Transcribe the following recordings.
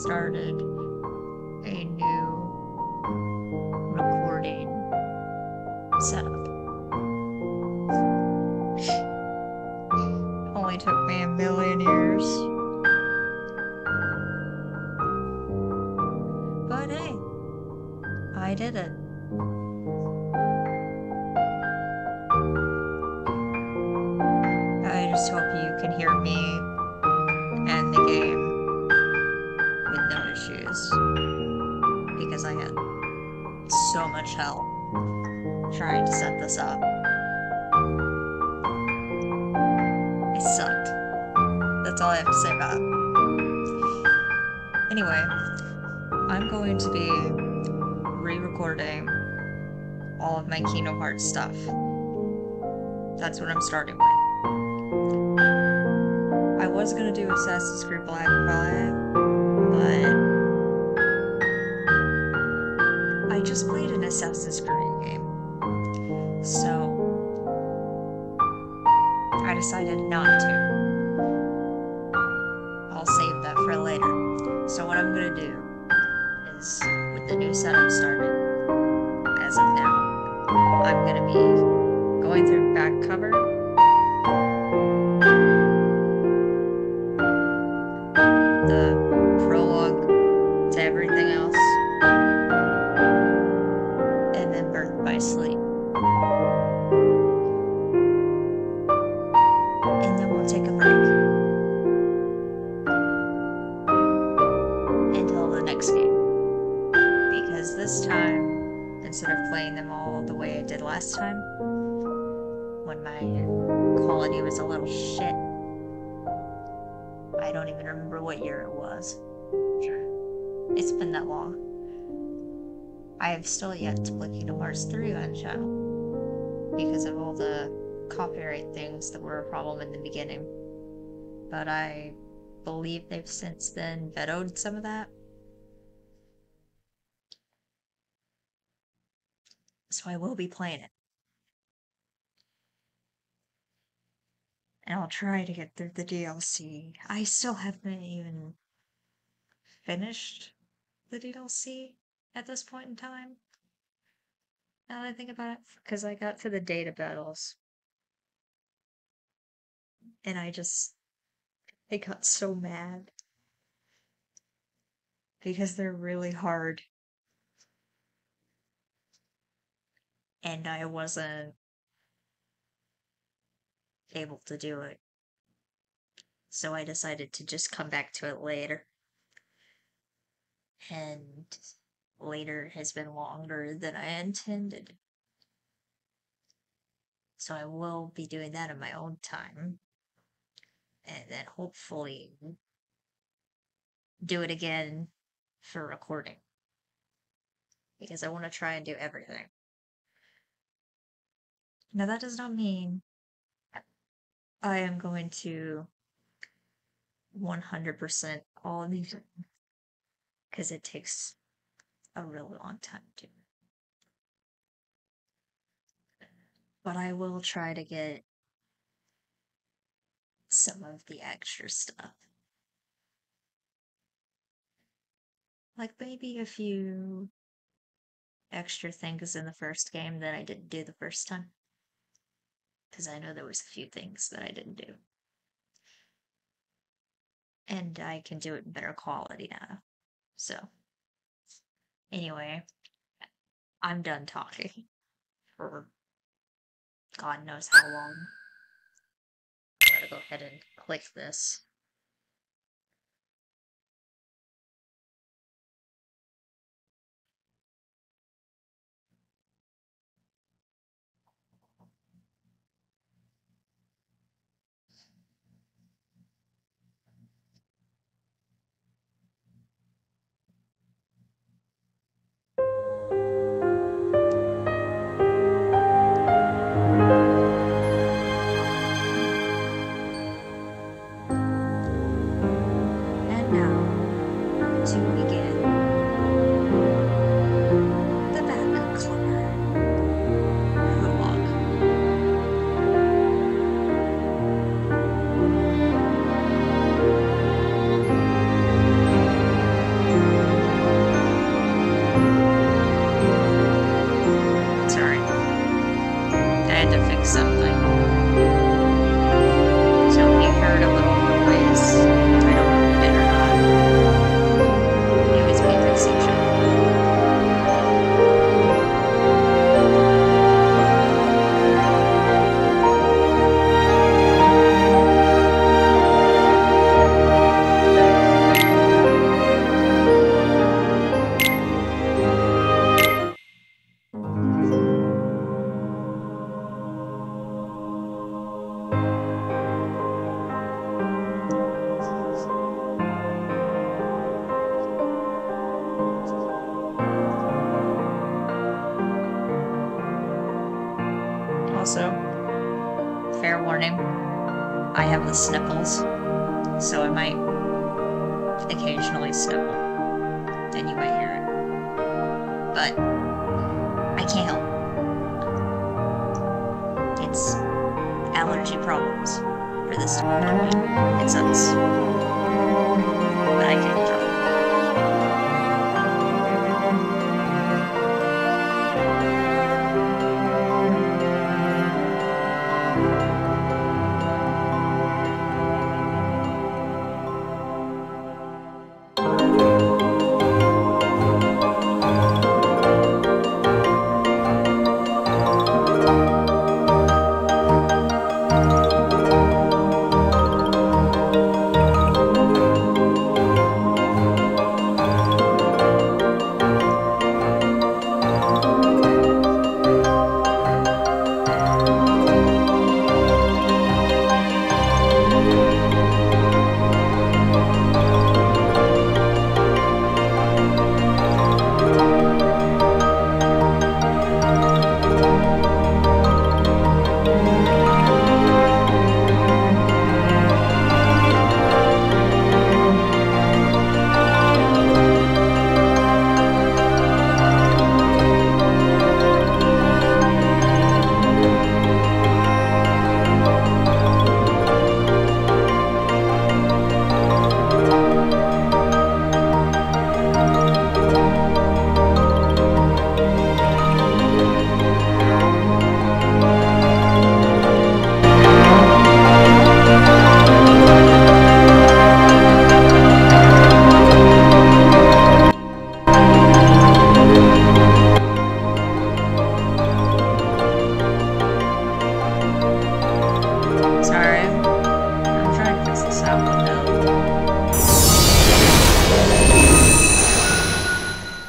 started a new recording setup. Only took me a million years. But hey, I did it. I just hope you can hear me and the game with no issues, because I had so much help trying to set this up. It sucked. That's all I have to say about it. Anyway, I'm going to be re-recording all of my Kingdom Hearts stuff. That's what I'm starting with. I was gonna do Assassin's Creed Black Flag, but I just played an Assassin's Creed game, so I decided not to. I'll save that for later. So what I'm gonna do is, with the new setup started, as of now, I'm gonna be going through the back cover, the prologue to everything else, and then Birth by Sleep. And then we'll take a break until the next game. Because this time, instead of playing them all the way I did last time, when my quality was a little shit, I don't even remember what year it was. It's been that long. I have still yet to play Kingdom Hearts 3 on the channel because of all the copyright things that were a problem in the beginning. But I believe they've since then vetoed some of that. So I will be playing it. And I'll try to get through the DLC. I still haven't even finished the DLC at this point in time. Now that I think about it, because I got to the data battles. And I got so mad. Because they're really hard. And I wasn't able to do it. So I decided to just come back to it later. And later has been longer than I intended. So I will be doing that in my own time. And then hopefully do it again for recording. Because I want to try and do everything. Now that does not mean I am going to 100% all of these, because it takes a really long time to. But I will try to get some of the extra stuff. Like maybe a few extra things in the first game that I didn't do the first time. Because I know there was a few things that I didn't do. And I can do it in better quality now. So, anyway, I'm done talking for God knows how long. I'm gonna go ahead and click this. And now, to begin the back cover prologue. I have the sniffles, so I might occasionally sniffle, and you might hear it. But I can't help it. It's allergy problems for this time of year. It sucks. But I can control it. Sorry, I'm trying to fix the sound window.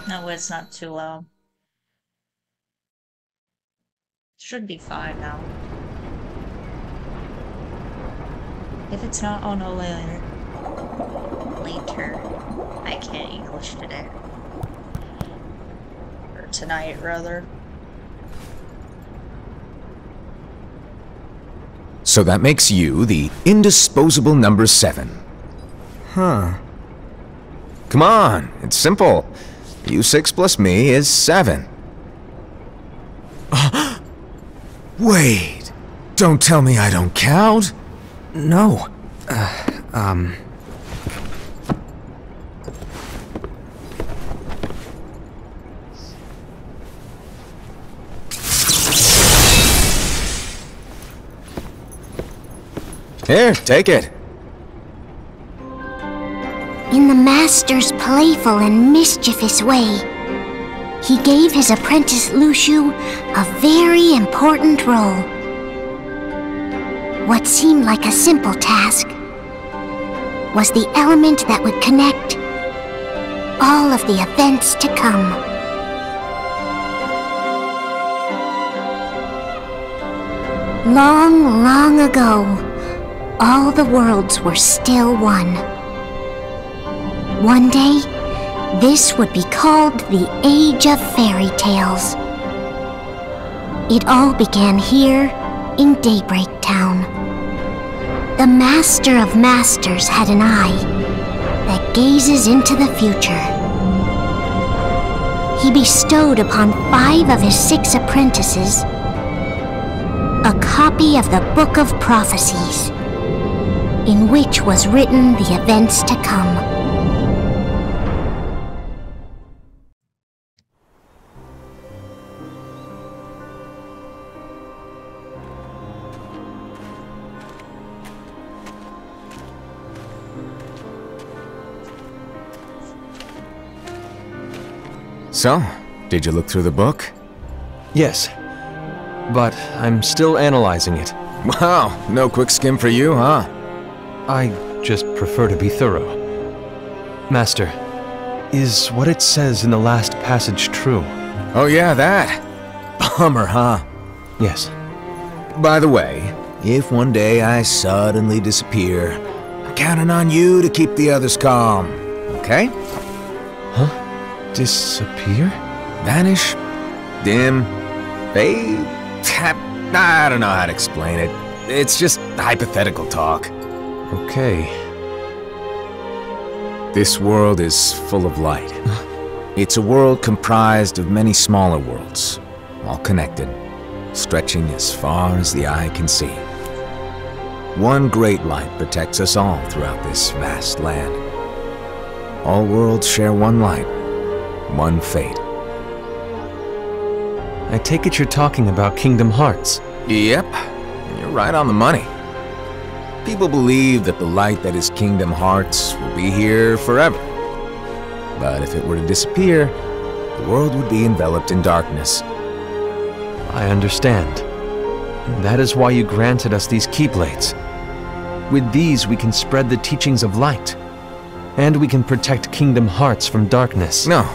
No, it's not too loud. Should be fine now. If it's not, I'll know later. Later. I can't English today. Or tonight, rather. So that makes you the indisposable number 7. Huh. Come on, it's simple. You6 plus me is 7. Wait, don't tell me I don't count. No. Here, take it. In the master's playful and mischievous way, he gave his apprentice Luciu a very important role. What seemed like a simple task was the element that would connect all of the events to come. Long, long ago, all the worlds were still one. One day, this would be called the Age of Fairy Tales. It all began here in Daybreak Town. The Master of Masters had an eye that gazes into the future. He bestowed upon 5 of his 6 apprentices a copy of the Book of Prophecies, in which was written the events to come. So, did you look through the book? Yes, but I'm still analyzing it. Wow, no quick skim for you, huh? I just prefer to be thorough. Master, is what it says in the last passage true? Oh yeah, that. Bummer, huh? Yes. By the way, if one day I suddenly disappear, I'm counting on you to keep the others calm, okay? Huh? Disappear? Vanish, dim, fade, tap. I don't know how to explain it. It's just hypothetical talk. Okay. This world is full of light. It's a world comprised of many smaller worlds, all connected, stretching as far as the eye can see. One great light protects us all throughout this vast land. All worlds share one light, one fate. I take it you're talking about Kingdom Hearts. Yep, you're right on the money. People believe that the light that is Kingdom Hearts will be here forever. But if it were to disappear, the world would be enveloped in darkness. I understand. And that is why you granted us these Keyblades. With these, we can spread the teachings of light. And we can protect Kingdom Hearts from darkness. No,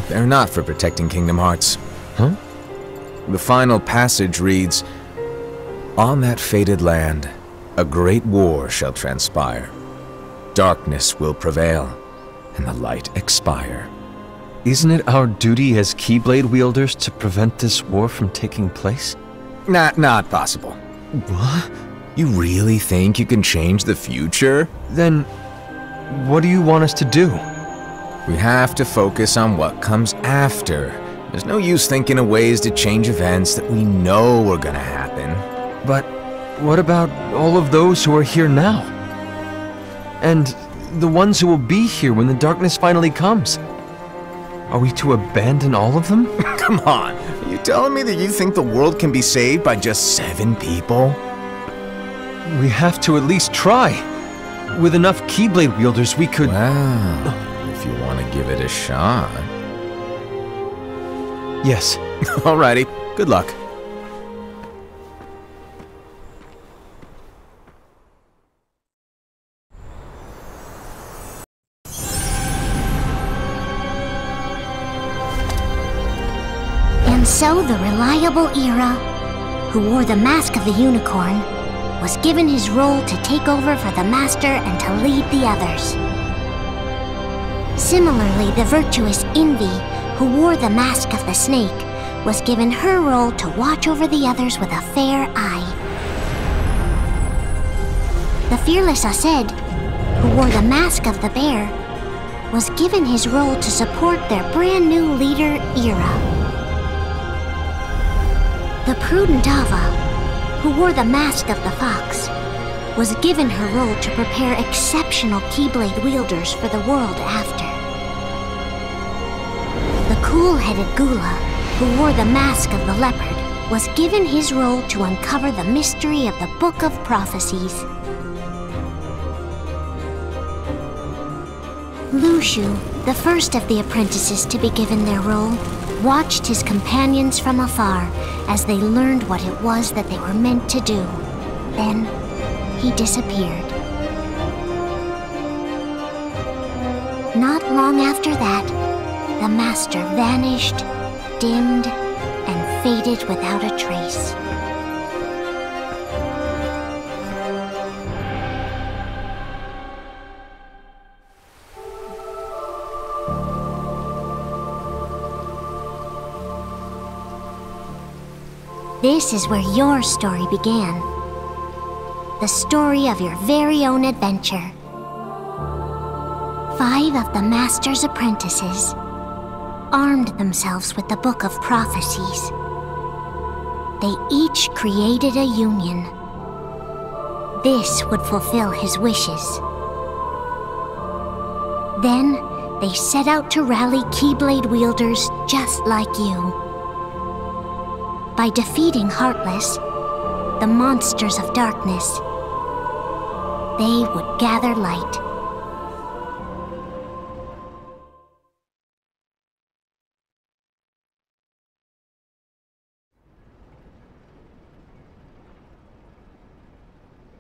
they're not for protecting Kingdom Hearts. Huh? The final passage reads, "On that fated land, a great war shall transpire. Darkness will prevail, and the light expire." Isn't it our duty as Keyblade wielders to prevent this war from taking place? Not possible. What? You really think you can change the future? Then, what do you want us to do? We have to focus on what comes after. There's no use thinking of ways to change events that we know are gonna happen. But what about all of those who are here now? And the ones who will be here when the darkness finally comes? Are we to abandon all of them? Come on, are you telling me that you think the world can be saved by just 7 people? We have to at least try. With enough Keyblade wielders, we could... Well, if you want to give it a shot. Yes. Alrighty, good luck. And so the reliable Era, who wore the mask of the unicorn, was given his role to take over for the Master and to lead the others. Similarly, the virtuous Envy, who wore the mask of the snake, was given her role to watch over the others with a fair eye. The fearless Aced, who wore the mask of the bear, was given his role to support their brand new leader, Era. The prudent Ava, who wore the mask of the fox, was given her role to prepare exceptional Keyblade wielders for the world after. The cool-headed Gula, who wore the mask of the leopard, was given his role to uncover the mystery of the Book of Prophecies. Lushu, the first of the apprentices to be given their role, watched his companions from afar as they learned what it was that they were meant to do. Then, he disappeared. Not long after that, the Master vanished, dimmed, and faded without a trace. This is where your story began. The story of your very own adventure. 5 of the Master's apprentices armed themselves with the Book of Prophecies. They each created a union. This would fulfill his wishes. Then, they set out to rally Keyblade wielders just like you. By defeating Heartless, the monsters of darkness, they would gather light.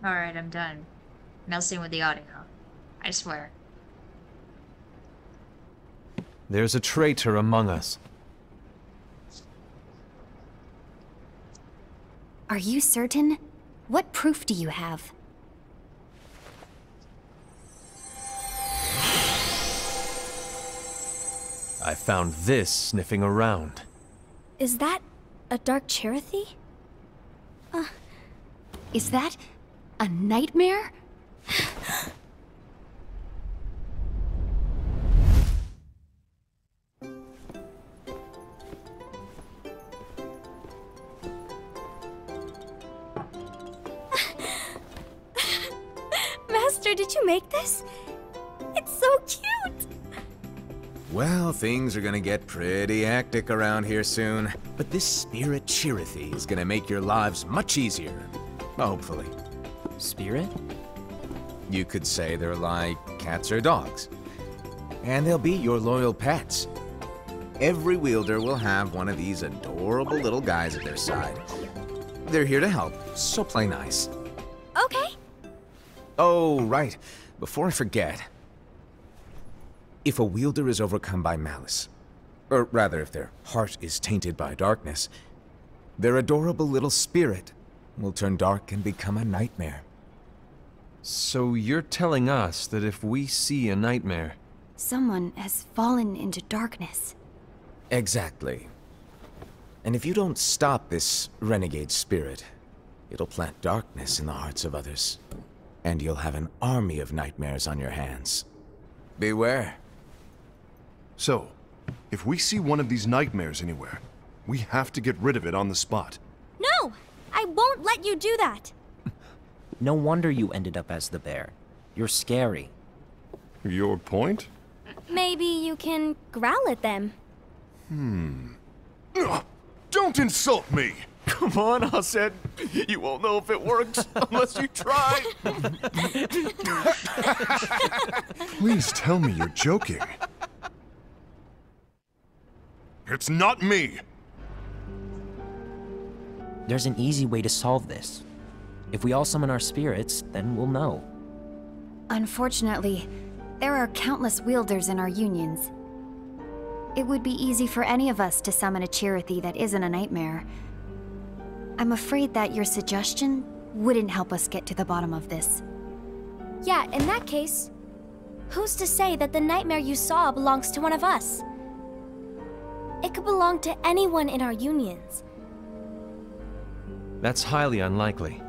Alright, I'm done. Messing with the audio. I swear. There's a traitor among us. Are you certain? What proof do you have? I found this sniffing around. Is that a Dark Cherothy? Is that a nightmare? Master, did you make this? It's so cute! Well, things are gonna get pretty hectic around here soon. But this spirit Chirithy is gonna make your lives much easier. Hopefully. Spirit? You could say they're like cats or dogs. And they'll be your loyal pets. Every wielder will have one of these adorable little guys at their side. They're here to help, so play nice. Okay. Oh, right. Before I forget. If a wielder is overcome by malice, or rather if their heart is tainted by darkness, their adorable little spirit will turn dark and become a nightmare. So you're telling us that if we see a nightmare... Someone has fallen into darkness. Exactly. And if you don't stop this renegade spirit, it'll plant darkness in the hearts of others. And you'll have an army of nightmares on your hands. Beware. So, if we see one of these nightmares anywhere, we have to get rid of it on the spot. No! I won't let you do that! No wonder you ended up as the bear. You're scary. Your point? Maybe you can growl at them. Ugh, don't insult me! Come on, Hassed. You won't know if it works unless you try. Please tell me you're joking. It's not me! There's an easy way to solve this. If we all summon our spirits, then we'll know. Unfortunately, there are countless wielders in our unions. It would be easy for any of us to summon a Chirithy that isn't a nightmare. I'm afraid that your suggestion wouldn't help us get to the bottom of this. Yeah, in that case, who's to say that the nightmare you saw belongs to one of us? It could belong to anyone in our unions. That's highly unlikely.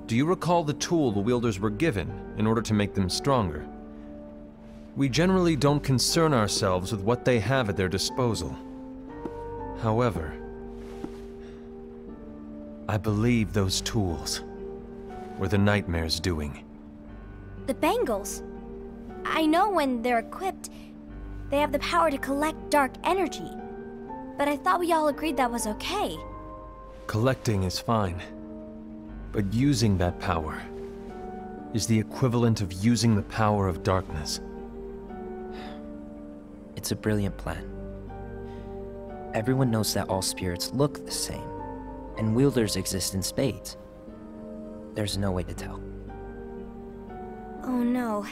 Do you recall the tool the wielders were given in order to make them stronger? We generally don't concern ourselves with what they have at their disposal. However, I believe those tools were the nightmare's doing. The bangles. I know when they're equipped, they have the power to collect dark energy. But I thought we all agreed that was okay. Collecting is fine, but using that power is the equivalent of using the power of darkness. It's a brilliant plan. Everyone knows that all spirits look the same, and wielders exist in spades. There's no way to tell. Oh no.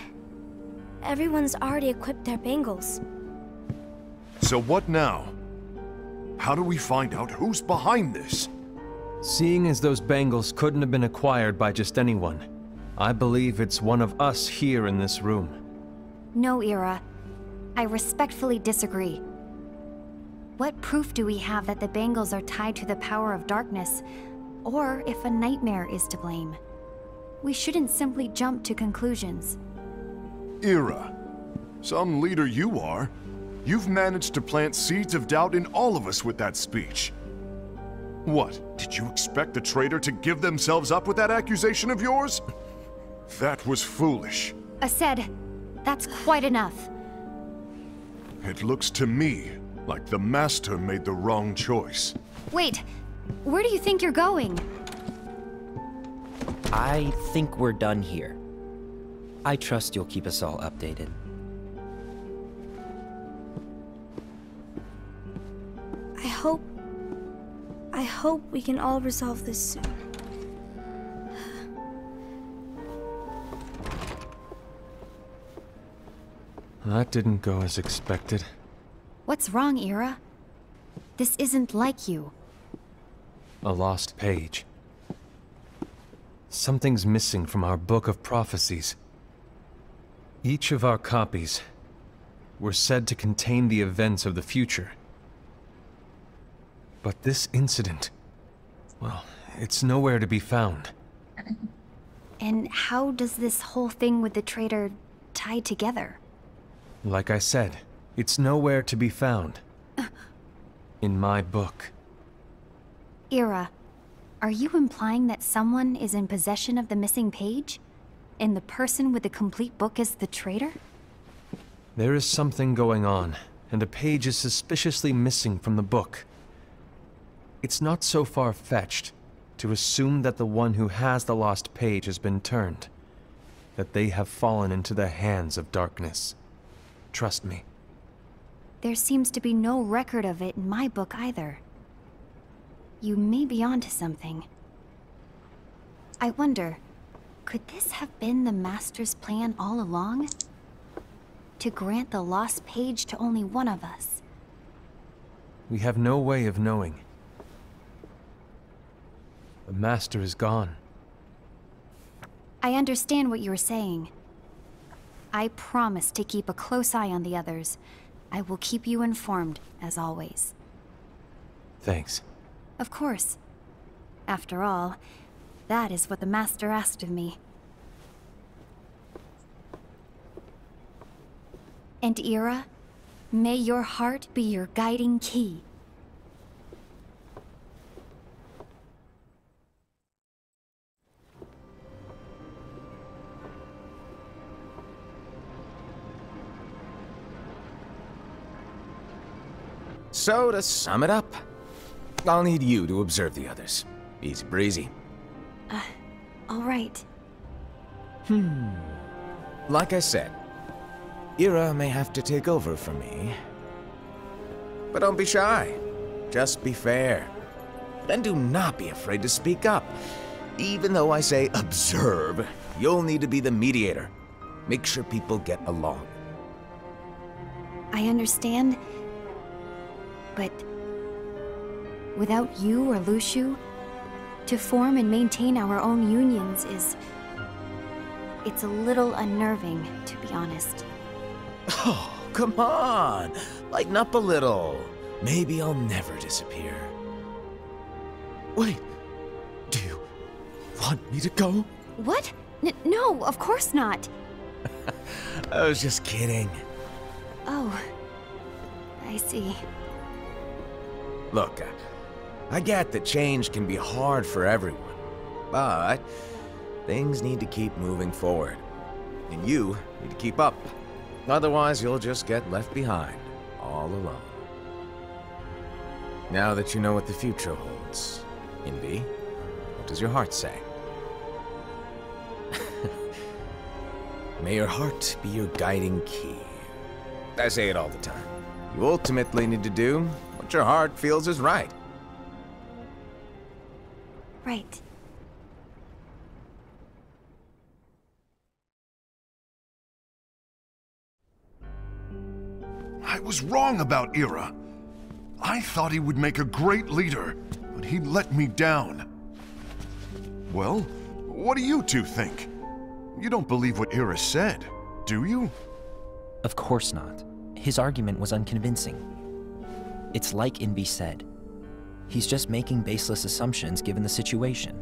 Everyone's already equipped their bangles. So what now? How do we find out who's behind this? Seeing as those bangles couldn't have been acquired by just anyone, I believe it's one of us here in this room. No, Ira. I respectfully disagree. What proof do we have that the bangles are tied to the power of darkness, or if a nightmare is to blame? We shouldn't simply jump to conclusions. Ira, some leader you are. You've managed to plant seeds of doubt in all of us with that speech. What, did you expect the traitor to give themselves up with that accusation of yours? That was foolish. Ased, that's quite enough. It looks to me like the Master made the wrong choice. Wait, where do you think you're going? I think we're done here. I trust you'll keep us all updated. I hope we can all resolve this soon. That didn't go as expected. What's wrong, Ira? This isn't like you. A lost page. Something's missing from our book of prophecies. Each of our copies were said to contain the events of the future. But this incident, well, it's nowhere to be found. And how does this whole thing with the traitor tie together? Like I said, it's nowhere to be found. In my book. Ira, are you implying that someone is in possession of the missing page? And the person with the complete book is the traitor? There is something going on, and a page is suspiciously missing from the book. It's not so far-fetched to assume that the one who has the lost page has been turned, that they have fallen into the hands of darkness. Trust me. There seems to be no record of it in my book either. You may be onto something. I wonder, could this have been the Master's plan all along? To grant the lost page to only one of us? We have no way of knowing. The Master is gone. I understand what you're saying. I promise to keep a close eye on the others. I will keep you informed, as always. Thanks. Of course. After all, that is what the Master asked of me. And Ira, may your heart be your guiding key. So, to sum it up, I'll need you to observe the others. Easy breezy. All right. Like I said, Ira may have to take over for me. But don't be shy. Just be fair. And do not be afraid to speak up. Even though I say observe, you'll need to be the mediator. Make sure people get along. I understand. But without you or Luciu, to form and maintain our own unions is... it's a little unnerving, to be honest. Oh, come on! Lighten up a little. Maybe I'll never disappear. Wait, do you want me to go? What? No, of course not. I was just kidding. Oh, I see. Look, I get that change can be hard for everyone, but things need to keep moving forward. And you need to keep up. Otherwise, you'll just get left behind, all alone. Now that you know what the future holds, Envy, what does your heart say? May your heart be your guiding key. I say it all the time. You ultimately need to do what your heart feels is right. Right. I was wrong about Ira. I thought he would make a great leader, but he let me down. Well, what do you two think? You don't believe what Ira said, do you? Of course not. His argument was unconvincing. It's like Invi said. He's just making baseless assumptions given the situation.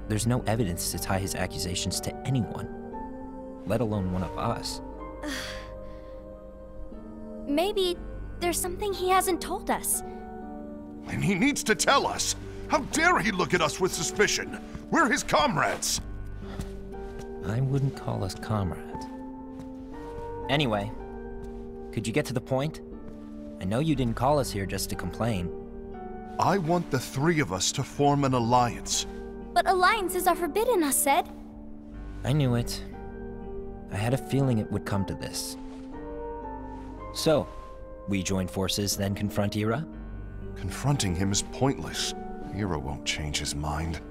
There's no evidence to tie his accusations to anyone, let alone one of us. Maybe there's something he hasn't told us. And he needs to tell us. How dare he look at us with suspicion? We're his comrades. I wouldn't call us comrades. Anyway, could you get to the point? I know you didn't call us here just to complain. I want the three of us to form an alliance. But alliances are forbidden, us said. I knew it. I had a feeling it would come to this. So, we join forces, then confront Ira? Confronting him is pointless. Ira won't change his mind.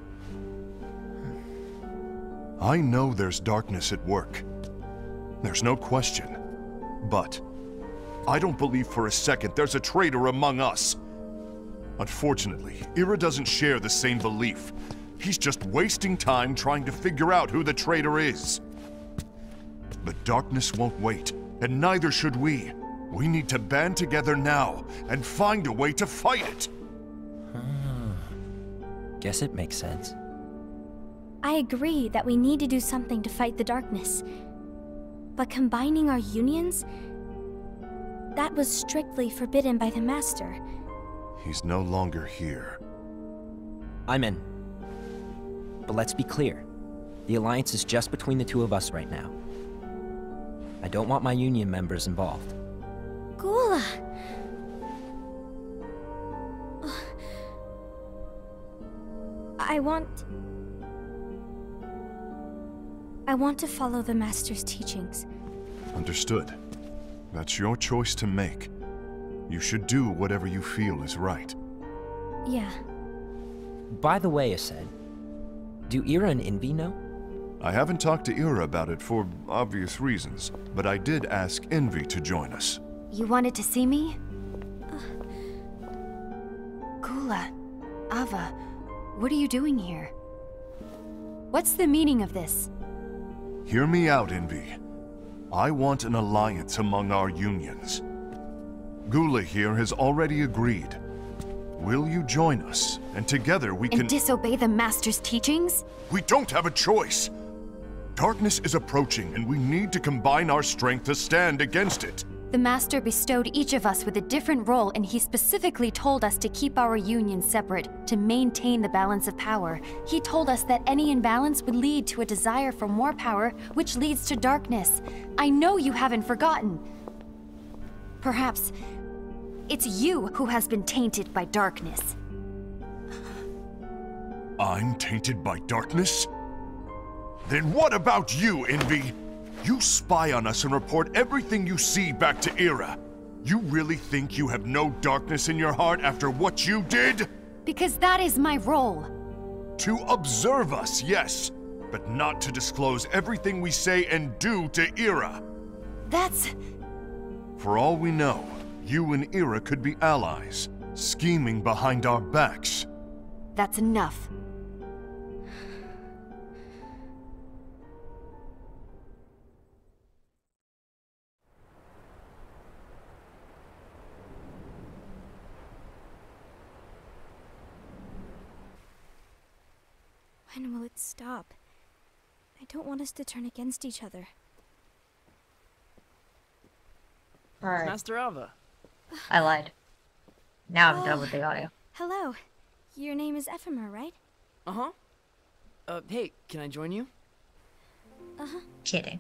I know there's darkness at work. There's no question. But I don't believe for a second there's a traitor among us. Unfortunately, Ira doesn't share the same belief. He's just wasting time trying to figure out who the traitor is. The darkness won't wait, and neither should we. We need to band together now and find a way to fight it. Guess it makes sense. I agree that we need to do something to fight the darkness. But combining our unions? That was strictly forbidden by the Master. He's no longer here. I'm in. But let's be clear. The alliance is just between the two of us right now. I don't want my union members involved. Gula! I want to follow the Master's teachings. Understood. That's your choice to make. You should do whatever you feel is right. Yeah. By the way, Aced, do Ira and Envy know? I haven't talked to Ira about it for obvious reasons, but I did ask Envy to join us. You wanted to see me? Gula, Ava, what are you doing here? What's the meaning of this? Hear me out, Envy. I want an alliance among our unions. Gula here has already agreed. Will you join us? And together we can— And disobey the Master's teachings? We don't have a choice! Darkness is approaching, and we need to combine our strength to stand against it. The Master bestowed each of us with a different role, and he specifically told us to keep our union separate, to maintain the balance of power. He told us that any imbalance would lead to a desire for more power, which leads to darkness. I know you haven't forgotten. Perhaps it's you who has been tainted by darkness. I'm tainted by darkness? Then what about you, Envy? You spy on us and report everything you see back to Ira. You really think you have no darkness in your heart after what you did? Because that is my role. To observe us, yes, but not to disclose everything we say and do to Ira. That's... For all we know, you and Ira could be allies, scheming behind our backs. That's enough. When will it stop? I don't want us to turn against each other. Alright, Master Ava. I lied. Now I'm done with the audio. Hello. Your name is Ephemer, right? Uh-huh. Hey, can I join you? Uh-huh. Kidding.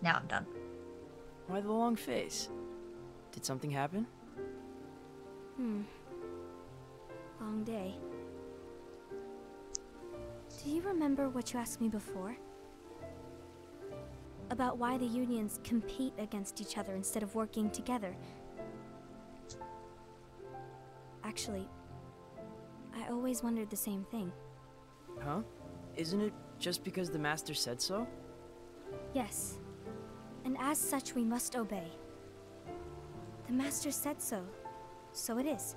Now I'm done. Why the long face? Did something happen? Long day. Do you remember what you asked me before? About why the unions compete against each other instead of working together. Actually, I always wondered the same thing. Huh? Isn't it just because the Master said so? Yes. And as such, we must obey. The Master said so, so it is.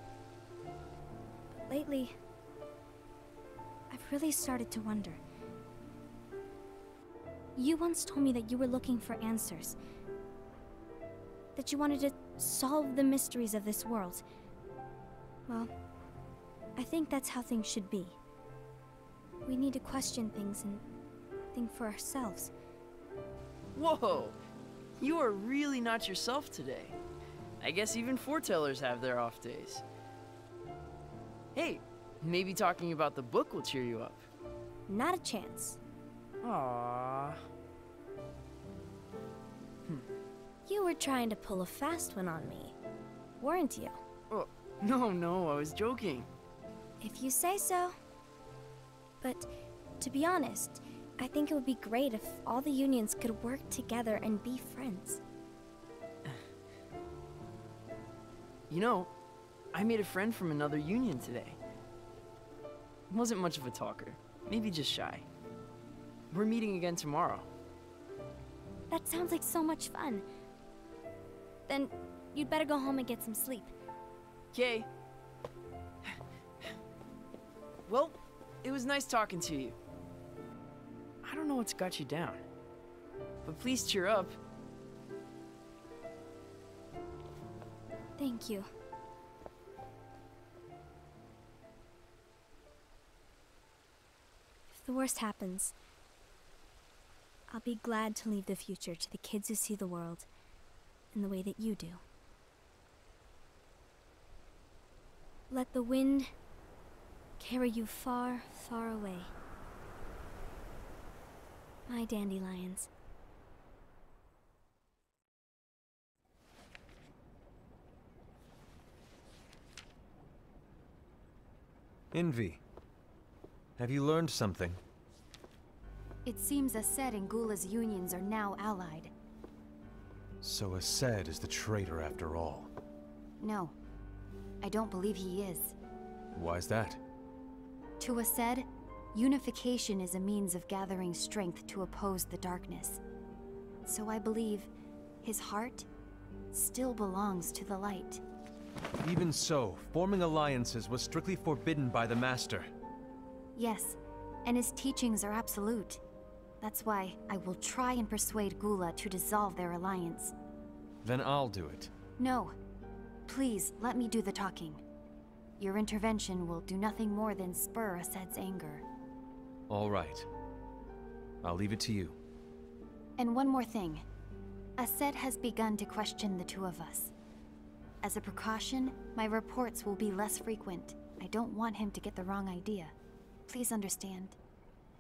But lately, I've really started to wonder. You once told me that you were looking for answers. That you wanted to solve the mysteries of this world. Well, I think that's how things should be. We need to question things and think for ourselves. Whoa! You are really not yourself today. I guess even foretellers have their off days. Hey, maybe talking about the book will cheer you up. Not a chance. Aww. You were trying to pull a fast one on me, weren't you? Oh, no, I was joking. If you say so. But, to be honest, I think it would be great if all the unions could work together and be friends. You know, I made a friend from another union today. Wasn't much of a talker, maybe just shy. We're meeting again tomorrow. That sounds like so much fun. Then, you'd better go home and get some sleep. Okay. Well, it was nice talking to you. I don't know what's got you down, but please cheer up. Thank you. If the worst happens, I'll be glad to leave the future to the kids who see the world in the way that you do. Let the wind carry you far, far away. My dandelions. Envy, have you learned something? It seems Ased and Gula's unions are now allied. So Ased is the traitor after all. No, I don't believe he is. Why's that? To Ased, unification is a means of gathering strength to oppose the darkness. So I believe his heart still belongs to the light. Even so, forming alliances was strictly forbidden by the Master. Yes, and his teachings are absolute. That's why I will try and persuade Gula to dissolve their alliance. Then I'll do it. No. Please, let me do the talking. Your intervention will do nothing more than spur Ased's anger. All right. I'll leave it to you. And one more thing. Ased has begun to question the two of us. As a precaution, my reports will be less frequent. I don't want him to get the wrong idea. Please understand.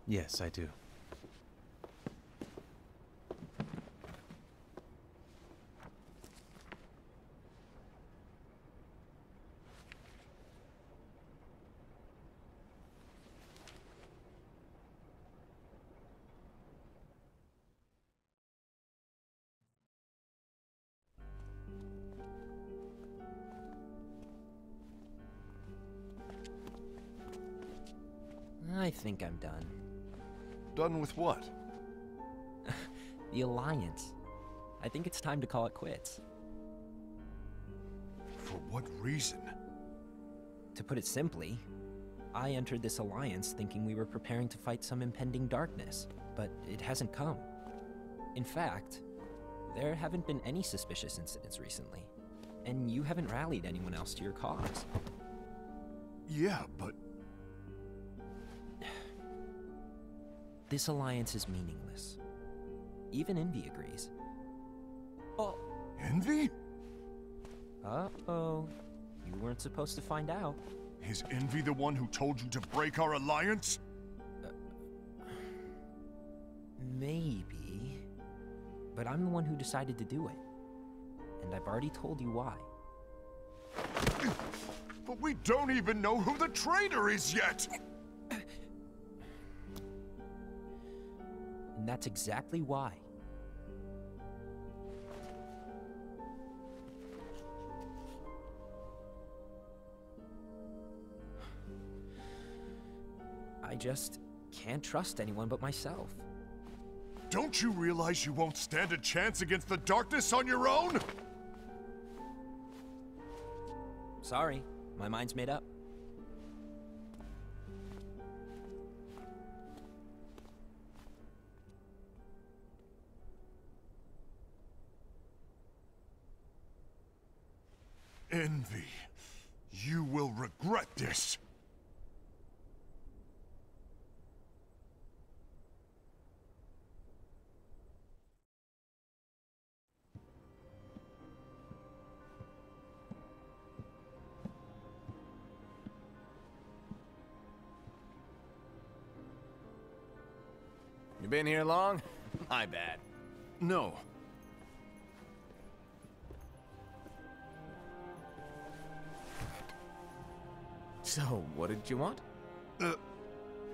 Yes, I do. I think I'm done. Done with what? The Alliance. I think it's time to call it quits. For what reason? To put it simply, I entered this alliance thinking we were preparing to fight some impending darkness, but it hasn't come. In fact, there haven't been any suspicious incidents recently, and you haven't rallied anyone else to your cause. Yeah, but... This alliance is meaningless. Even Envy agrees. Oh. Envy? Uh-oh. You weren't supposed to find out. Is Envy the one who told you to break our alliance? Maybe. But I'm the one who decided to do it. And I've already told you why. But we don't even know who the traitor is yet! And that's exactly why. I just can't trust anyone but myself. Don't you realize you won't stand a chance against the darkness on your own? Sorry, my mind's made up. Envy, you will regret this. You been here long? My bad. No. So, what did you want?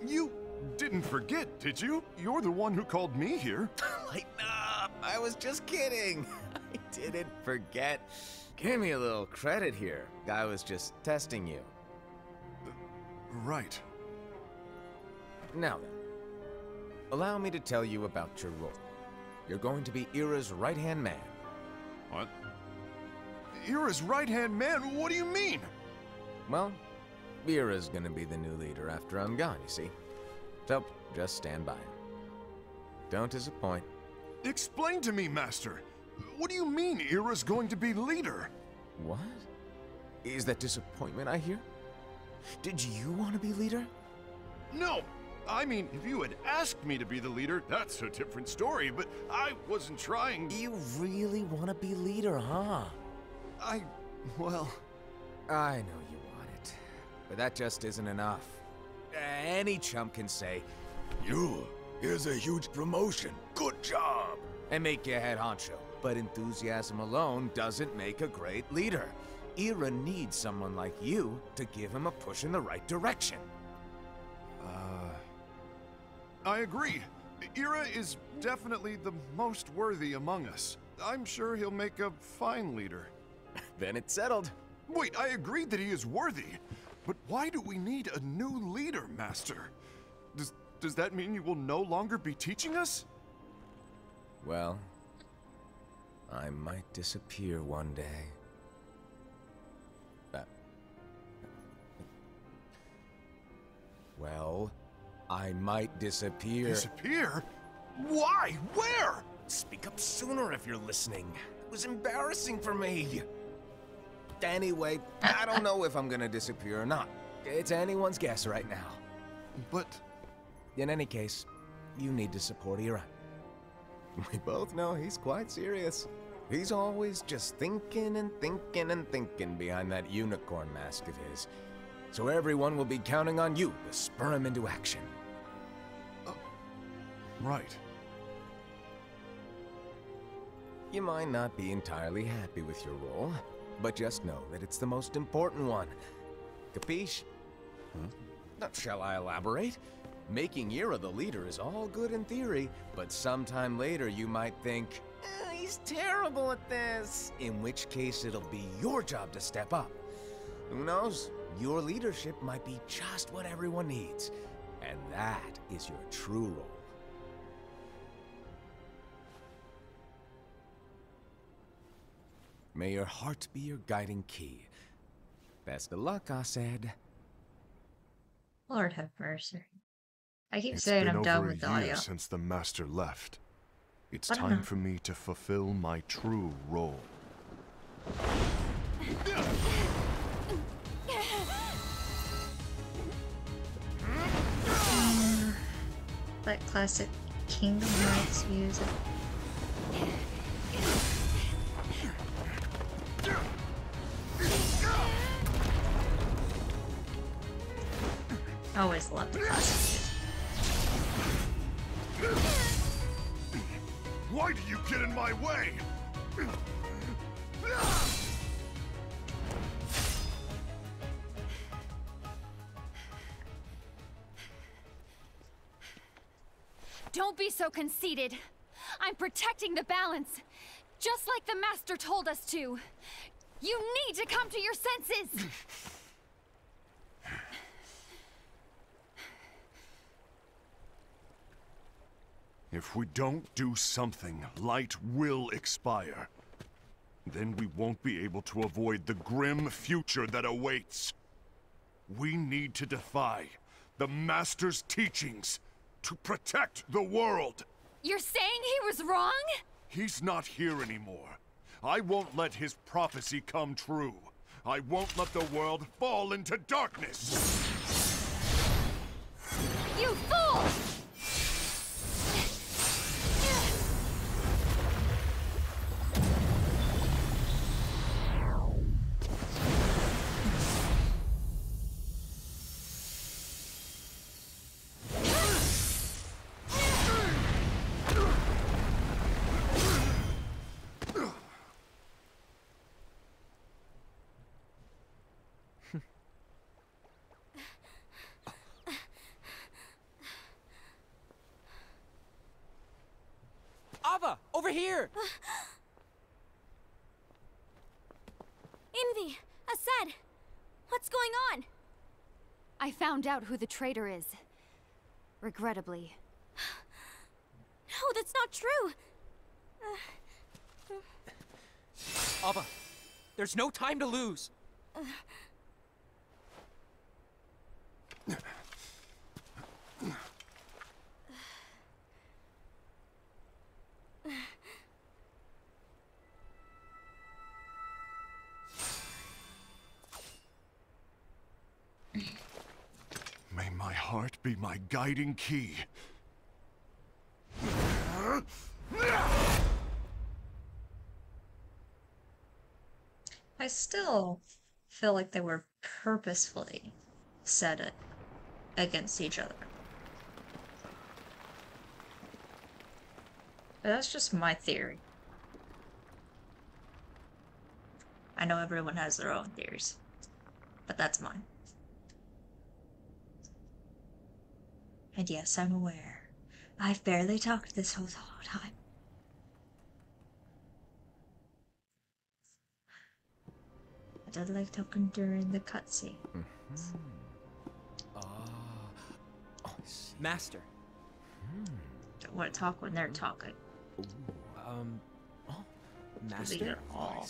You didn't forget, did you? You're the one who called me here. Lighten up! I was just kidding. I didn't forget. Give me a little credit here. Guy was just testing you. Right. Now then, allow me to tell you about your role. You're going to be Ira's right-hand man. What? Ira's right-hand man? What do you mean? Well, Ira's gonna be the new leader after I'm gone, you see. So, just stand by him. Don't disappoint. Explain to me, Master. What do you mean Ira's going to be leader? What? Is that disappointment I hear? Did you want to be leader? No! I mean, if you had asked me to be the leader, that's a different story, but I wasn't trying. You really want to be leader, huh? Well... I know you want it, but that just isn't enough. Any chump can say, here's a huge promotion, good job, and make you head honcho. But enthusiasm alone doesn't make a great leader. Ira needs someone like you to give him a push in the right direction. I agree. Ira is definitely the most worthy among us. I'm sure he'll make a fine leader. Then it's settled. Wait, I agreed that he is worthy. But why do we need a new leader, Master? Does that mean you will no longer be teaching us? Well, I might disappear one day. Well, I might disappear. Disappear? Why? Where? Speak up sooner if you're listening. It was embarrassing for me. Anyway, I don't know if I'm gonna disappear or not. It's anyone's guess right now. But... In any case, you need to support Ira. We both know he's quite serious. He's always just thinking and thinking and thinking behind that unicorn mask of his. So everyone will be counting on you to spur him into action. Right. You might not be entirely happy with your role, but just know that it's the most important one. Capiche? Shall I elaborate? Making Ira the leader is all good in theory, but sometime later you might think, he's terrible at this. In which case it'll be your job to step up. Who knows? Your leadership might be just what everyone needs. And that is your true role. May your heart be your guiding key. Best of luck, Asaid. Lord have mercy. I keep It's saying been I'm done over with the a year audio. since the Master left. It's I don't time know. for me to fulfill my true role. That classic Kingdom Hearts music. I always loved the classic music. Why do you get in my way? Don't be so conceited. I'm protecting the balance, just like the Master told us to. You need to come to your senses! If we don't do something, light will expire. Then we won't be able to avoid the grim future that awaits. We need to defy the Master's teachings to protect the world. You're saying he was wrong? He's not here anymore. I won't let his prophecy come true. I won't let the world fall into darkness. You fool! Ava, over here! Envy! Asad! What's going on? I found out who the traitor is. Regrettably. No, that's not true! Ava, there's no time to lose. May my heart be my guiding key. I still feel like they were purposefully set against each other. But that's just my theory. I know everyone has their own theories, but that's mine. And yes, I'm aware. I've barely talked this whole time. I did like talking during the cutscene. Master. Don't want to talk when they're talking. Master? These are all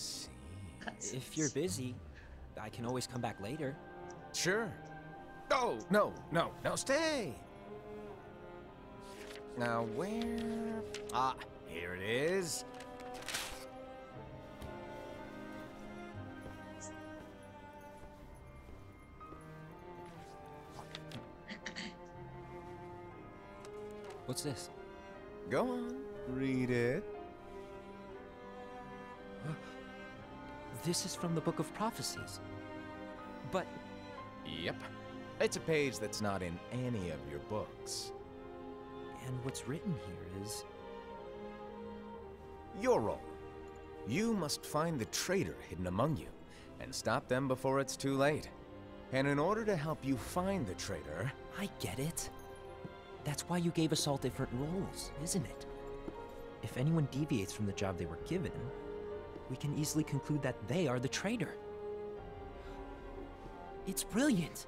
cutscenes. If you're busy, I can always come back later. Sure. Oh, no, stay. Now where? Ah, here it is. What's this? Go on, read it. This is from the Book of Prophecies. But Yep. It's a page that's not in any of your books. and what's written here is Your role. You must find the traitor hidden among you, and stop them before it's too late. And in order to help you find the traitor... I get it. That's why you gave us all different roles, isn't it? If anyone deviates from the job they were given, we can easily conclude that they are the traitor. It's brilliant.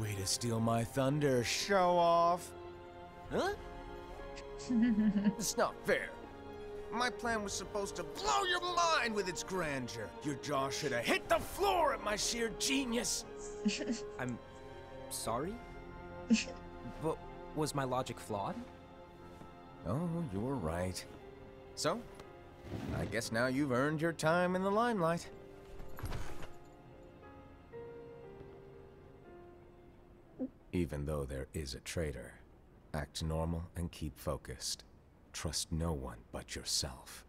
Way to steal my thunder, show off. Huh? It's not fair. My plan was supposed to blow your mind with its grandeur. Your jaw should have hit the floor at my sheer genius. I'm sorry? But was my logic flawed? Oh, you're right. So, I guess now you've earned your time in the limelight. Even though there is a traitor, act normal and keep focused. Trust no one but yourself.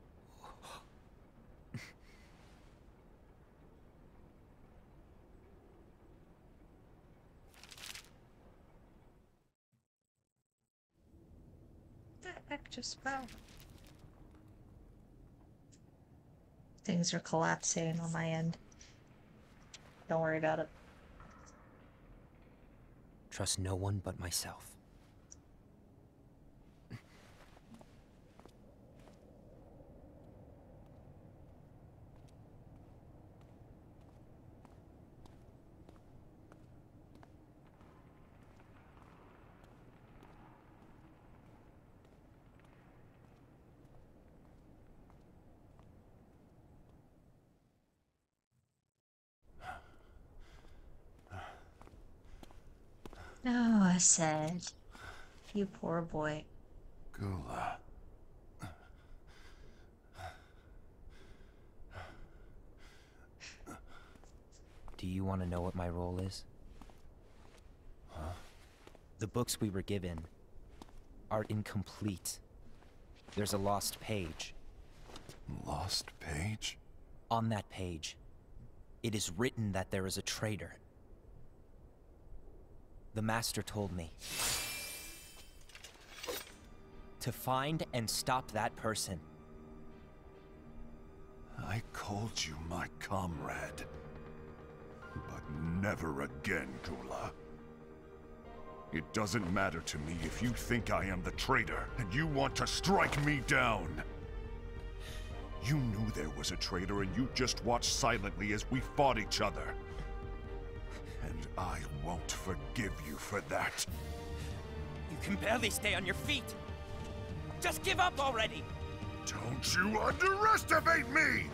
That heck just fell. Things are collapsing on my end. Don't worry about it. Trust no one but myself. No, I said. You poor boy. Gula. Do you want to know what my role is? Huh? The books we were given are incomplete. There's a lost page. Lost page? On that page, it is written that there is a traitor. The Master told me to find and stop that person. I called you my comrade. But never again, Gula. It doesn't matter to me if you think I am the traitor, and you want to strike me down. You knew there was a traitor, and you just watched silently as we fought each other. And I won't forgive you for that. You can barely stay on your feet. Just give up already. Don't you underestimate me!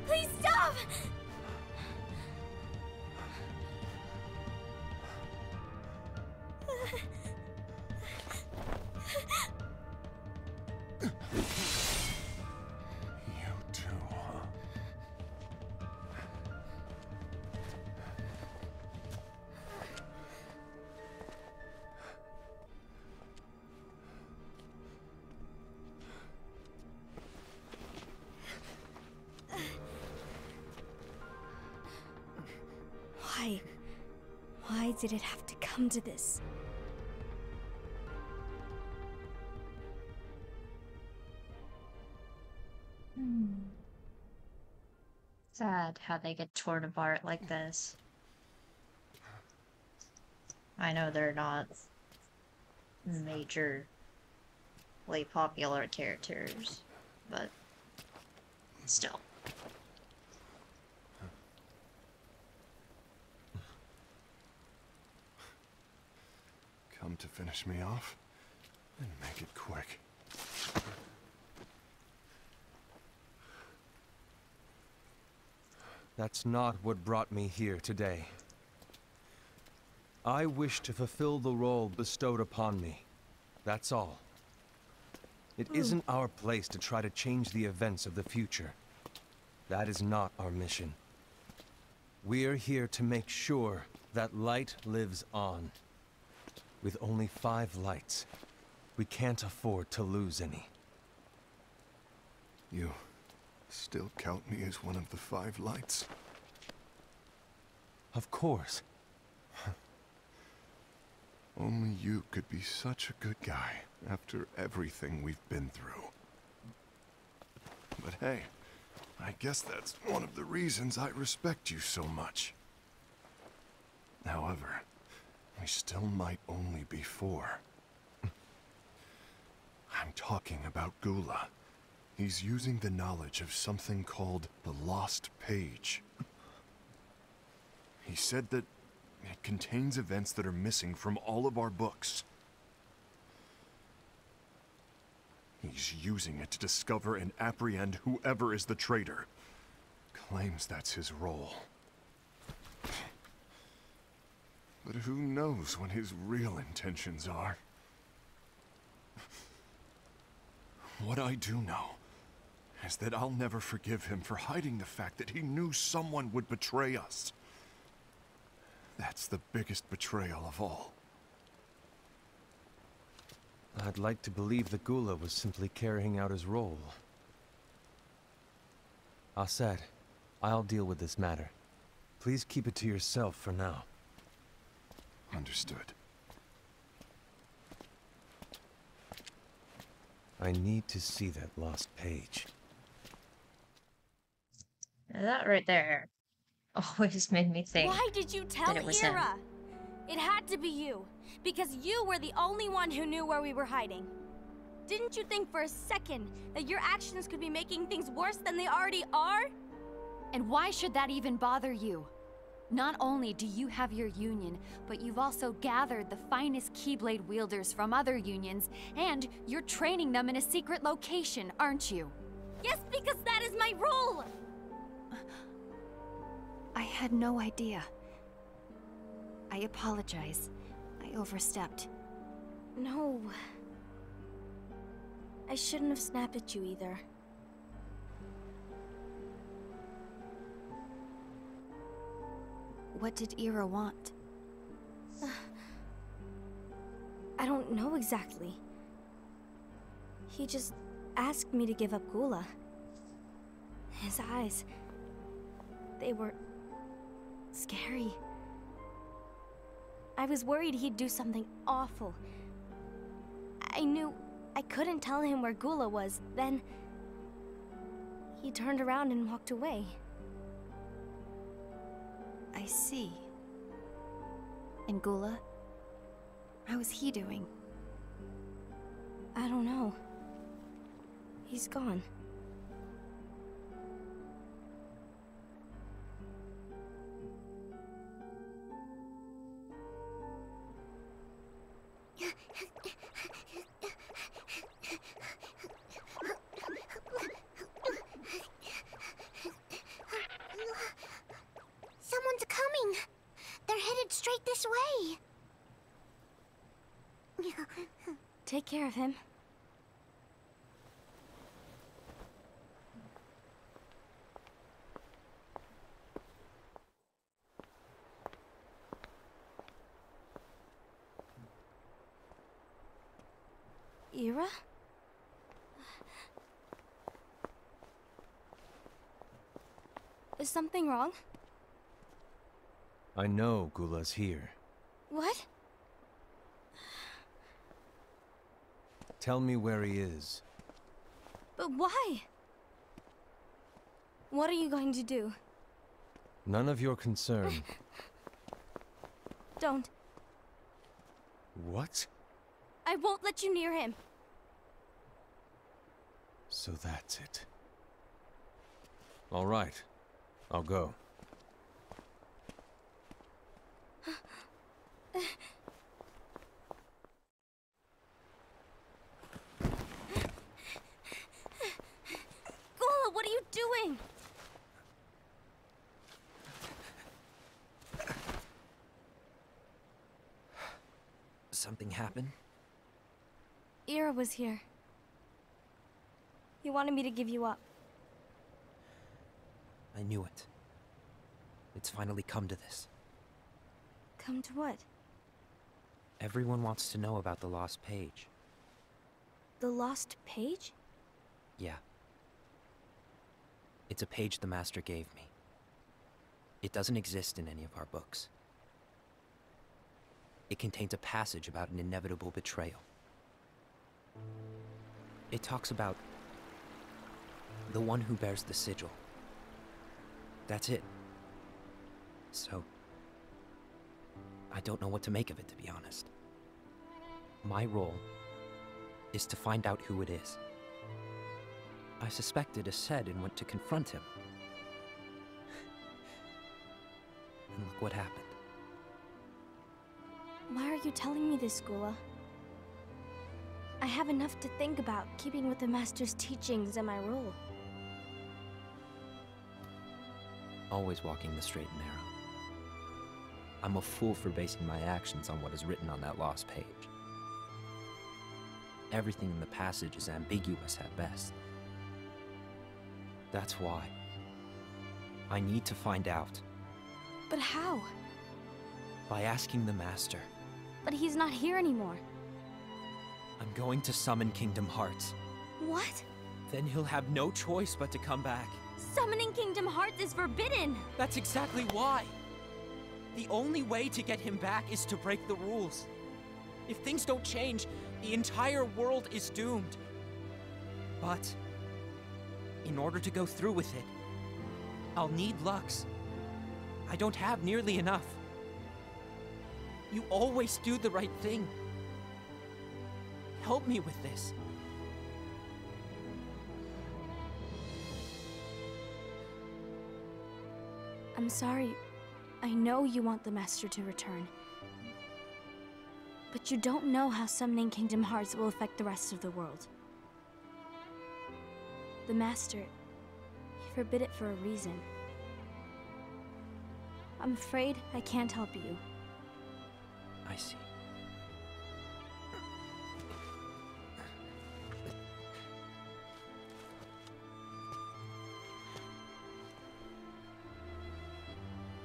Please stop! did it have to come to this? Sad how they get torn apart like this. I know they're not majorly popular characters, but still. Come to finish me off? And make it quick. That's not what brought me here today. I wish to fulfill the role bestowed upon me. That's all. It isn't our place to try to change the events of the future. That is not our mission. We're here to make sure that light lives on. With only 5 lights, we can't afford to lose any. You still count me as one of the 5 lights? Of course. Only you could be such a good guy after everything we've been through. But hey, I guess that's one of the reasons I respect you so much. However, we still might only be 4. I'm talking about Gula. He's using the knowledge of something called the Lost Page. He said that it contains events that are missing from all of our books. He's using it to discover and apprehend whoever is the traitor. Claims that's his role. But who knows what his real intentions are? What I do know is that I'll never forgive him for hiding the fact that he knew someone would betray us. That's the biggest betrayal of all. I'd like to believe that Gula was simply carrying out his role. Aset, I'll deal with this matter. Please keep it to yourself for now. Understood. I need to see that lost page. That right there always made me think. Why did you tell it was him. Ira? It had to be you, because you were the only one who knew where we were hiding. Didn't you think for a second that your actions could be making things worse than they already are? And why should that even bother you? Not only do you have your union, but you've also gathered the finest Keyblade wielders from other unions, and you're training them in a secret location, aren't you? Yes, because that is my role! I had no idea. I apologize. I overstepped. No. I shouldn't have snapped at you either. What did Ira want? I don't know exactly. He just asked me to give up Gula. His eyes, they were scary. I was worried he'd do something awful. I knew I couldn't tell him where Gula was. Then he turned around and walked away. I see. And Gula? How is he doing? I don't know. He's gone. Someone's coming. They're headed straight this way. Take care of him. Ira? Is something wrong? I know Gula's here. What? Tell me where he is. But why? What are you going to do? None of your concern. Don't. What? I won't let you near him. So that's it. All right. I'll go. Gula, what are you doing? Something happened? Ira was here. He wanted me to give you up. I knew it. It's finally come to this. Come to what? Everyone wants to know about the lost page. The lost page? Yeah. It's a page the Master gave me. It doesn't exist in any of our books. It contains a passage about an inevitable betrayal. It talks about the one who bears the sigil. That's it. So, I don't know what to make of it, to be honest. My role is to find out who it is. I suspected Ased and went to confront him. And look what happened. Why are you telling me this, Gula? I have enough to think about, keeping with the Master's teachings and my role. Always walking the straight and narrow. I'm a fool for basing my actions on what is written on that lost page. Everything in the passage is ambiguous at best. That's why I need to find out. But how? By asking the Master. But he's not here anymore. I'm going to summon Kingdom Hearts. What? Then he'll have no choice but to come back. Summoning Kingdom Hearts is forbidden! That's exactly why. The only way to get him back is to break the rules. If things don't change, the entire world is doomed. But in order to go through with it, I'll need Lux. I don't have nearly enough. You always do the right thing. Help me with this. I'm sorry. I know you want the Master to return. But you don't know how summoning Kingdom Hearts will affect the rest of the world. The Master, he forbid it for a reason. I'm afraid I can't help you. I see.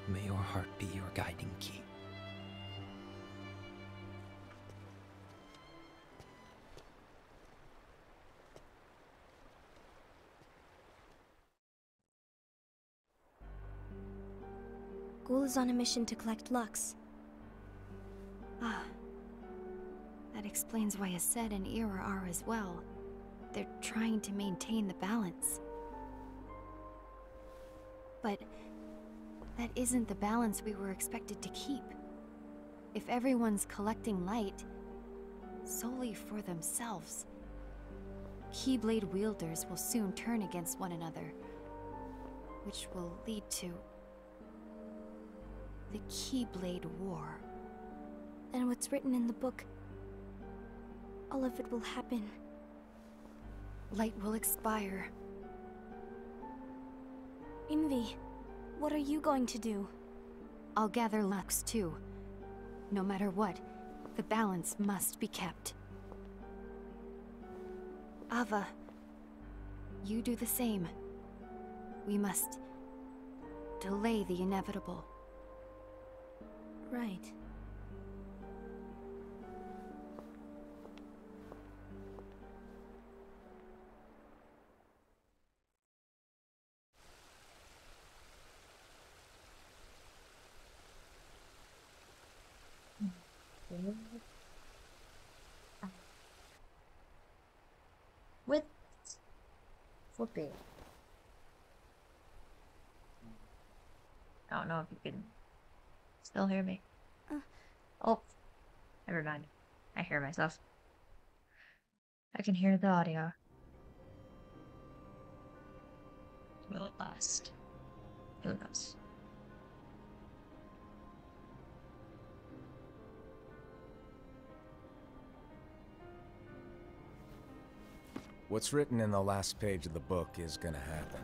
May your heart be your guiding key. Ghoul is on a mission to collect Lux. Ah. That explains why Ased and Ira are as well. They're trying to maintain the balance. But that isn't the balance we were expected to keep. If everyone's collecting light solely for themselves, Keyblade wielders will soon turn against one another, which will lead to the Keyblade War. And what's written in the book, all of it will happen. Light will expire. Envy, what are you going to do? I'll gather Lux too. No matter what, the balance must be kept. Ava, you do the same. We must delay the inevitable. Right. flipping. I don't know if you can still hear me. Oh, never mind. I hear myself. I can hear the audio. Will it last? Who knows? What's written in the last page of the book is gonna happen.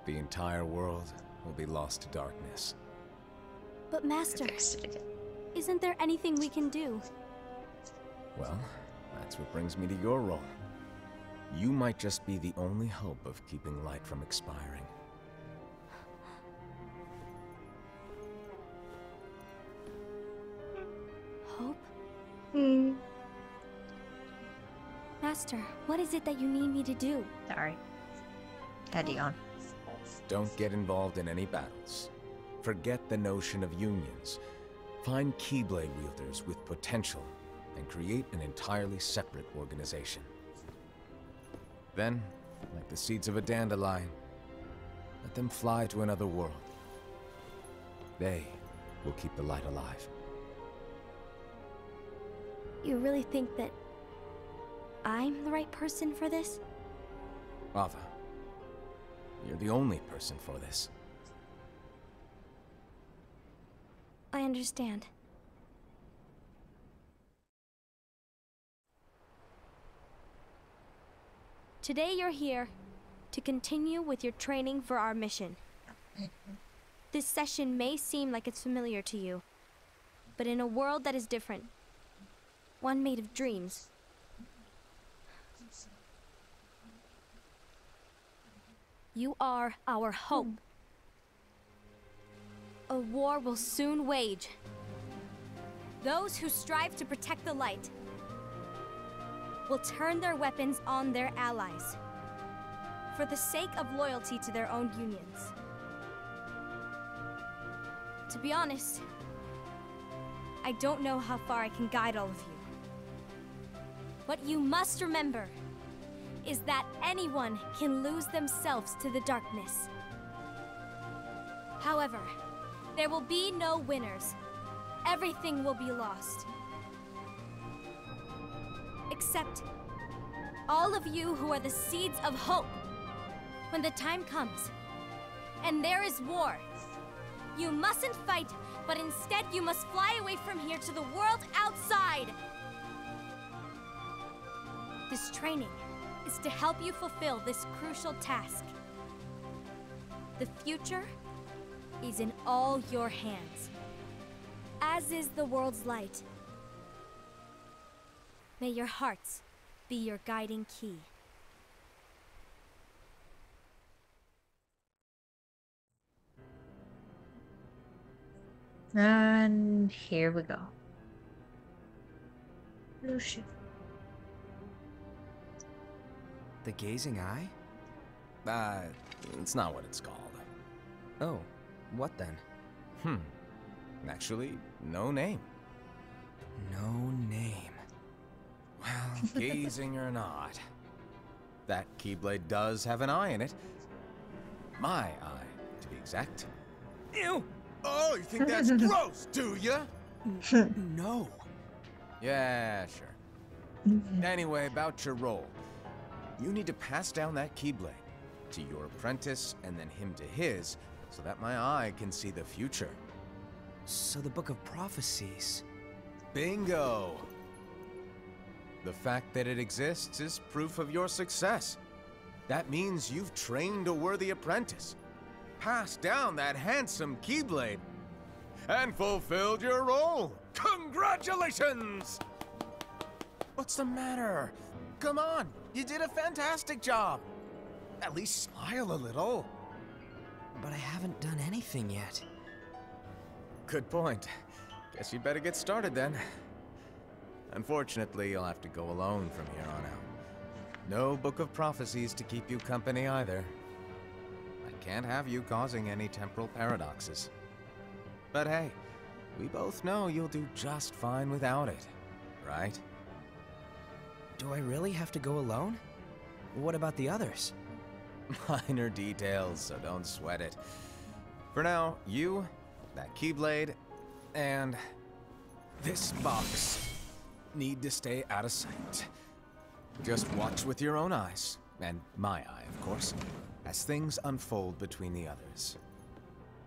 The entire world will be lost to darkness. But Master, I fixed it again. isn't there anything we can do? Well, that's what brings me to your role. You might just be the only hope of keeping light from expiring. Hope? Hmm. Master, what is it that you need me to do? Sorry. Heady on. Don't get involved in any battles. Forget the notion of unions. Find Keyblade wielders with potential and create an entirely separate organization. Then, like the seeds of a dandelion, let them fly to another world. They will keep the light alive. You really think that I'm the right person for this? Ava, you're the only person for this. I understand. Today you're here to continue with your training for our mission. This session may seem like it's familiar to you, but in a world that is different, one made of dreams, you are our hope. A war will soon wage. Those who strive to protect the light will turn their weapons on their allies for the sake of loyalty to their own unions. To be honest, I don't know how far I can guide all of you. What you must remember is that anyone can lose themselves to the darkness. However, there will be no winners. Everything will be lost. Except all of you who are the seeds of hope. When the time comes, and there is war, you mustn't fight, but instead you must fly away from here to the world outside. This training is to help you fulfill this crucial task. The future is in all your hands, as is the world's light. May your hearts be your guiding key. And here we go. Lucian. The gazing eye? It's not what it's called. Oh, what then? Actually, no name. No name. Well, gazing or not, that Keyblade does have an eye in it. My eye, to be exact. Ew! Oh, you think that's gross, do ya? No. Yeah, sure. Anyway, about your role. You need to pass down that Keyblade to your apprentice and then him to his, so that my eye can see the future. So the Book of Prophecies. Bingo! The fact that it exists is proof of your success. That means you've trained a worthy apprentice, passed down that handsome Keyblade, and fulfilled your role. Congratulations! What's the matter? Come on, you did a fantastic job. At least smile a little. But I haven't done anything yet. Good point. Guess you better get started then. Unfortunately, you'll have to go alone from here on out. No Book of Prophecies to keep you company either. I can't have you causing any temporal paradoxes. But hey, we both know you'll do just fine without it, right? Do I really have to go alone? What about the others? Minor details, so don't sweat it. For now, you, that Keyblade, and this box need to stay out of sight. Just watch with your own eyes, and my eye, of course, as things unfold between the others.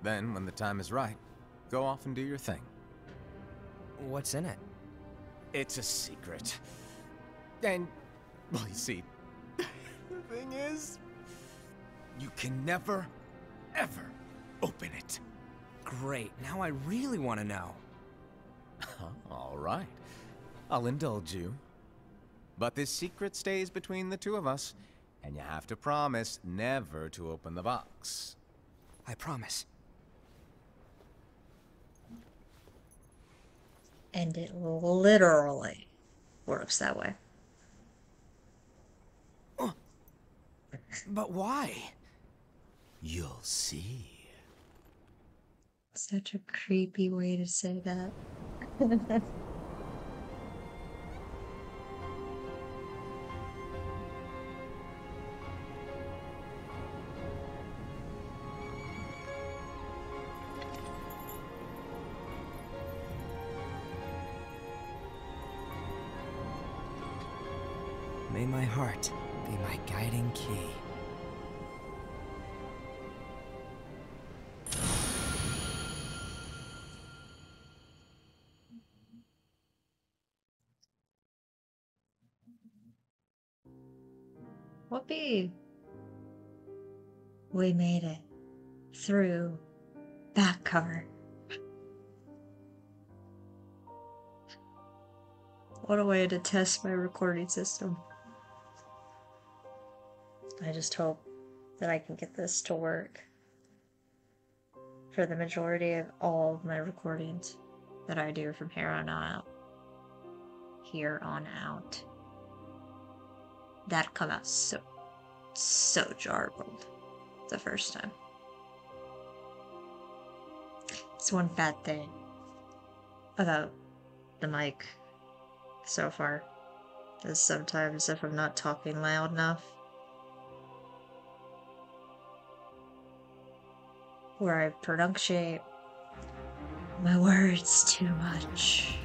Then, when the time is right, go off and do your thing. What's in it? It's a secret. And, well, you see, the thing is, you can never, ever open it. Great, now I really want to know. All right. I'll indulge you. But this secret stays between the two of us, and you have to promise never to open the box. I promise. And it literally works that way. But why? You'll see. Such a creepy way to say that. May my heart be my guiding key. Whoopee! We made it through back cover. What a way to test my recording system. I just hope that I can get this to work for the majority of all of my recordings that I do from here on out. That come out so jarbled the first time. It's one bad thing about the mic so far is sometimes if I'm not talking loud enough, where I pronunciate my words too much.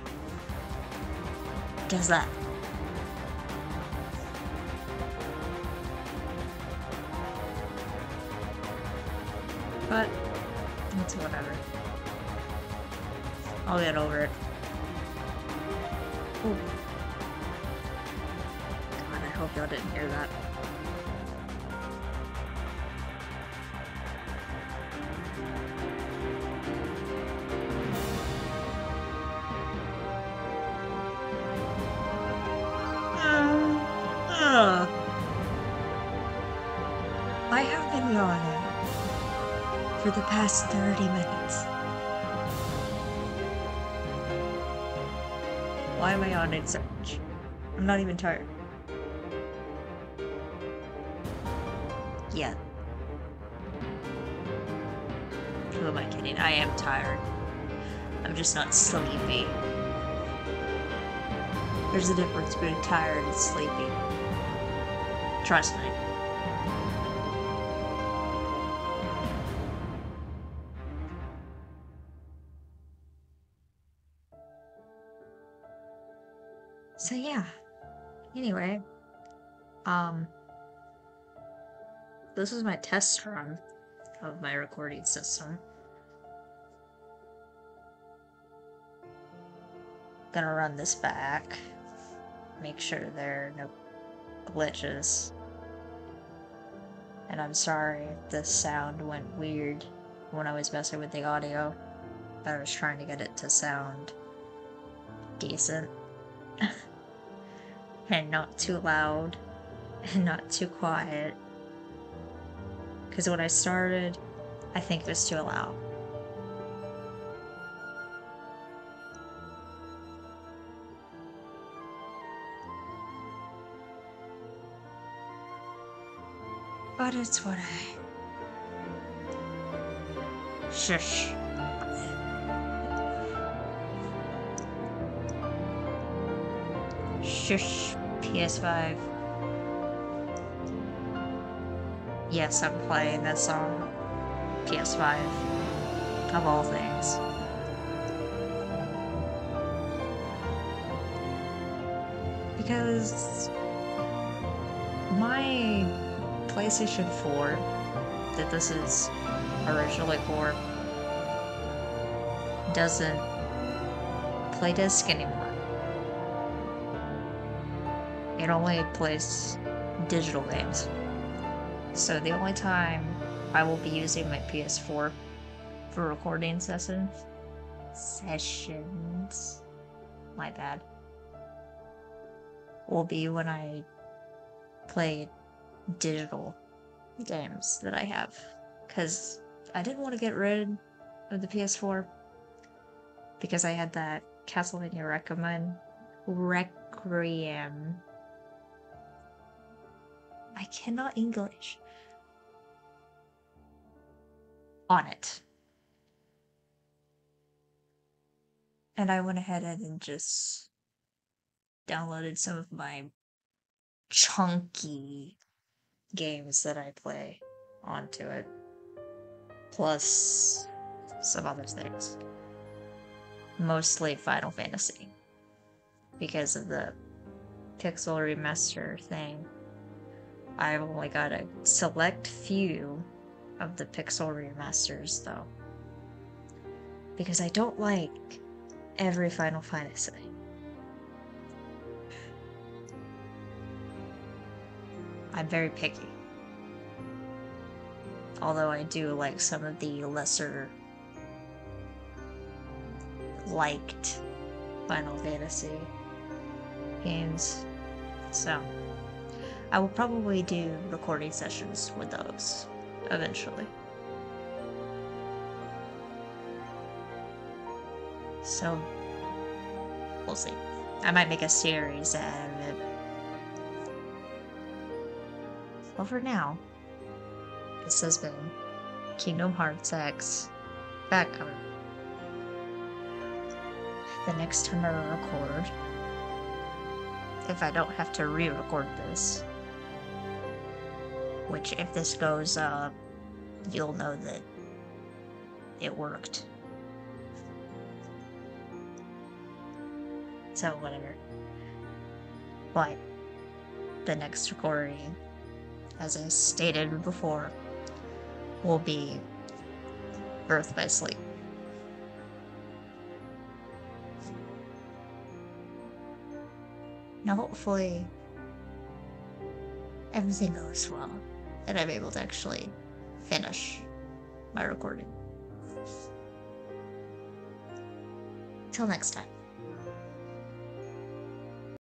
Does that? But it's whatever. I'll get over it. Ooh. God, I hope y'all didn't hear that. I have been yawning for the past 30 minutes. Why am I yawning so much? I'm not even tired. Yet. Who am I kidding? I am tired. I'm just not sleepy. There's a difference between tired and sleepy. Trust me. So yeah, anyway, this is my test run of my recording system. Gonna run this back, make sure there are no glitches. And I'm sorry if the sound went weird when I was messing with the audio, but I was trying to get it to sound decent. And not too loud, and not too quiet. Because when I started, I think it was too loud. But it's what I... Shush. Shush, PS5. yes, I'm playing this on PS5, of all things. Because my PlayStation 4 that this is originally for doesn't play disc anymore. It only plays digital games. So the only time I will be using my PS4 for recording sessions, my bad, will be when I play digital games that I have. Because I didn't want to get rid of the PS4 because I had that Castlevania Requiem. I cannot English. On it. And I went ahead and just downloaded some of my chunky games that I play onto it. Plus some other things. Mostly Final Fantasy. Because of the pixel remaster thing. I've only got a select few of the pixel remasters though. Because I don't like every Final Fantasy. I'm very picky. Although I do like some of the lesser liked Final Fantasy games. So I will probably do recording sessions with those eventually. So we'll see. I might make a series out of it. Well, for now, this has been Kingdom Hearts X Backcover. The next time I record, if I don't have to re-record this, which if this goes up, you'll know that it worked. So whatever. But the next recording, as I stated before, will be Birth by Sleep. Now hopefully everything goes well and I'm able to actually finish my recording. Till next time.